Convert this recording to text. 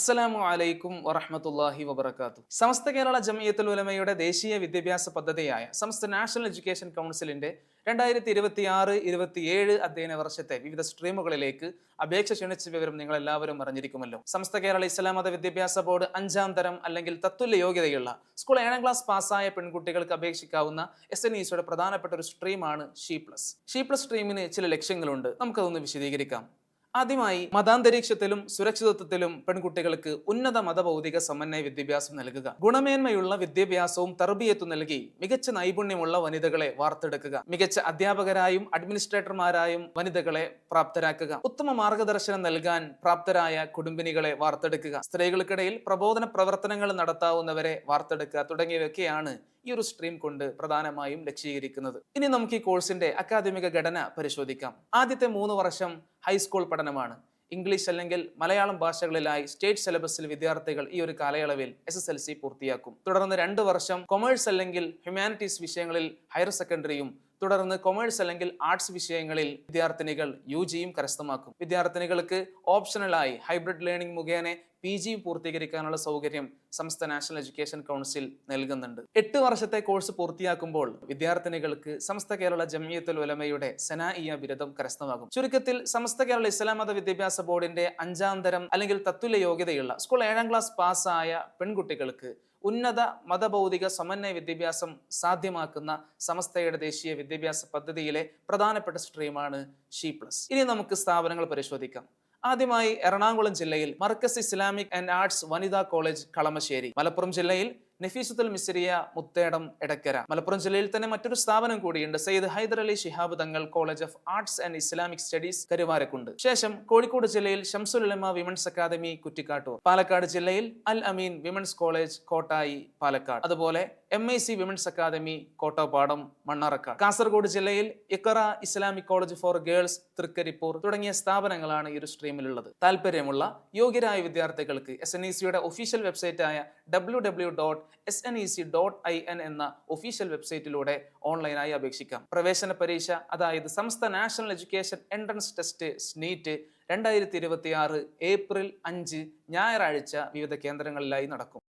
അസ്സലാമു അലൈക്കും വറഹ്മത്തുള്ളാഹി വബറകാതുഹു. സമസ്ത കേരള ജംഇയ്യത്തുൽ ഉലമയുടെ ദേശീയ വിദ്യാഭ്യാസ പദ്ധതിയായ സമസ്ത നാഷണൽ എഡ്യൂക്കേഷൻ കൗൺസിലിന്റെ 2026-27 അധ്യയന വർഷത്തെ വിവിധ സ്ട്രീമുകളിലേക്ക് അപേക്ഷ ക്ഷണിച്ച വിവരം നിങ്ങൾ എല്ലാവരും അറിഞ്ഞിരിക്കുമല്ലോ. സമസ്ത കേരള ഇസ്ലാം മത വിദ്യാഭ്യാസ ബോർഡ് 5ാം തരം അല്ലെങ്കിൽ തത്തുല്യ യോഗ്യതയുള്ള സ്കൂൾ 7ാം ക്ലാസ് പാസ്സായ പെൺകുട്ടികൾക്ക് അപേക്ഷിക്കാവുന്ന SNECയുടെ പ്രധാനപ്പെട്ട ഒരു സ്ട്രീമാണ് ഷീ പ്ലസ്. ഷീ പ്ലസ് സ്ട്രീമിന് ചില ലക്ഷ്യങ്ങളുണ്ട്. നമുക്കതൊന്ന് വിശദീകരിക്കാം. ആദ്യമായി മതാന്തരീക്ഷത്തിലും സുരക്ഷിതത്വത്തിലും പെൺകുട്ടികൾക്ക് ഉന്നത മതഭൗതിക സമന്വയ വിദ്യാഭ്യാസം നൽകുക. ഗുണമേന്മയുള്ള വിദ്യാഭ്യാസവും തർബിയത്തും നൽകി മികച്ച നൈപുണ്യമുള്ള വനിതകളെ വാർത്തെടുക്കുക. മികച്ച അധ്യാപകരായും അഡ്മിനിസ്ട്രേറ്റർമാരായും വനിതകളെ പ്രാപ്തരാക്കുക. ഉത്തമ മാർഗദർശനം നൽകാൻ പ്രാപ്തരായ കുടുംബിനികളെ വാർത്തെടുക്കുക. സ്ത്രീകൾക്കിടയിൽ പ്രബോധന പ്രവർത്തനങ്ങൾ നടത്താവുന്നവരെ വാർത്തെടുക്കുക തുടങ്ങിയവയൊക്കെയാണ് ഈ ഒരു സ്ട്രീം കൊണ്ട് പ്രധാനമായും ലക്ഷ്യീകരിക്കുന്നത്. ഇനി നമുക്ക് ഈ കോഴ്സിന്റെ അക്കാദമിക ഘടന പരിശോധിക്കാം. ആദ്യത്തെ 3 വർഷം ഹൈസ്കൂൾ പഠനമാണ്. ഇംഗ്ലീഷ് അല്ലെങ്കിൽ മലയാളം ഭാഷകളിലായി സ്റ്റേറ്റ് സിലബസിൽ വിദ്യാർത്ഥികൾ ഈ ഒരു കാലയളവിൽ SSLC പൂർത്തിയാക്കും. തുടർന്ന് 2 വർഷം കൊമേഴ്സ് അല്ലെങ്കിൽ ഹ്യൂമാനിറ്റീസ് വിഷയങ്ങളിൽ ഹയർ സെക്കൻഡറിയും തുടർന്ന് കൊമേഴ്സ് അല്ലെങ്കിൽ ആർട്സ് വിഷയങ്ങളിൽ വിദ്യാർത്ഥിനികൾ UGയും കരസ്ഥമാക്കും. വിദ്യാർത്ഥിനികൾക്ക് ഓപ്ഷണലായി ഹൈബ്രിഡ് ലേണിംഗ് മുഖേന PG പൂർത്തീകരിക്കാനുള്ള സൗകര്യം സമസ്ത നാഷണൽ എഡ്യൂക്കേഷൻ കൗൺസിൽ നൽകുന്നുണ്ട്. 8 വർഷത്തെ കോഴ്സ് പൂർത്തിയാക്കുമ്പോൾ വിദ്യാർത്ഥിനികൾക്ക് സമസ്ത കേരള ജംഇയ്യത്തുൽ ഉലമയുടെ സനാഇയ്യ ബിരുദം കരസ്ഥമാകും. ചുരുക്കത്തിൽ സമസ്ത കേരള ഇസ്ലാം മത വിദ്യാഭ്യാസ ബോർഡിന്റെ 5ാം തരം അല്ലെങ്കിൽ തത്തുല്യ യോഗ്യതയുള്ള സ്കൂൾ 7ാം ക്ലാസ് പാസ്സായ പെൺകുട്ടികൾക്ക് ഉന്നത മതഭൗതിക സമന്വയ വിദ്യാഭ്യാസം സാധ്യമാക്കുന്ന സമസ്തയുടെ ദേശീയ വിദ്യാഭ്യാസ പദ്ധതിയിലെ പ്രധാനപ്പെട്ട സ്ട്രീമാണ് ഷീ പ്ലസ്. ഇനി നമുക്ക് സ്ഥാപനങ്ങൾ പരിശോധിക്കാം. ആദ്യമായി എറണാകുളം ജില്ലയിൽ മർക്കസ് ഇസ്ലാമിക് ആൻഡ് ആർട്സ് വനിതാ കോളേജ് കളമശ്ശേരി. മലപ്പുറം ജില്ലയിൽ നഫീസത്തുൽ മിസ്രിയ മുത്തേടം എടക്കര. മലപ്പുറം ജില്ലയിൽ തന്നെ മറ്റൊരു സ്ഥാപനം കൂടിയുണ്ട്, Sayyid Hyder Ali Shihab Thangal College of Arts and Islamic Studies Karuvarakundu. ശേഷം കോഴിക്കോട് ജില്ലയിൽ ഷംസുൽ ഉലമ വിമൻസ് അക്കാദമി കുറ്റിക്കാട്ടൂർ. പാലക്കാട് ജില്ലയിൽ അൽ അമീൻ വിമൻസ് കോളേജ് കോട്ടായി പാലക്കാട്. അതുപോലെ MIC Women's Academy Kottappadam Mannarkkad. Kasaragod ജില്ലയിൽ Iqra Islamic College for Girls Trikaripur തുടങ്ങിയ സ്ഥാപനങ്ങളാണ് ഈ ഒരു സ്ട്രീമിലുള്ളത്. താല്പര്യമുള്ള യോഗ്യരായ വിദ്യാർത്ഥികൾക്ക് SNECയുടെ ഒഫീഷ്യൽ വെബ്സൈറ്റായ www.snec.in എന്ന ഒഫീഷ്യൽ വെബ്സൈറ്റിലൂടെ ഓൺലൈനായി അപേക്ഷിക്കാം. പ്രവേശന പരീക്ഷ, അതായത് Samastha National Education Entrance Test SNEET 2026 April 5 ഞായറാഴ്ച വിവിധ കേന്ദ്രങ്ങളിലായി നടക്കും.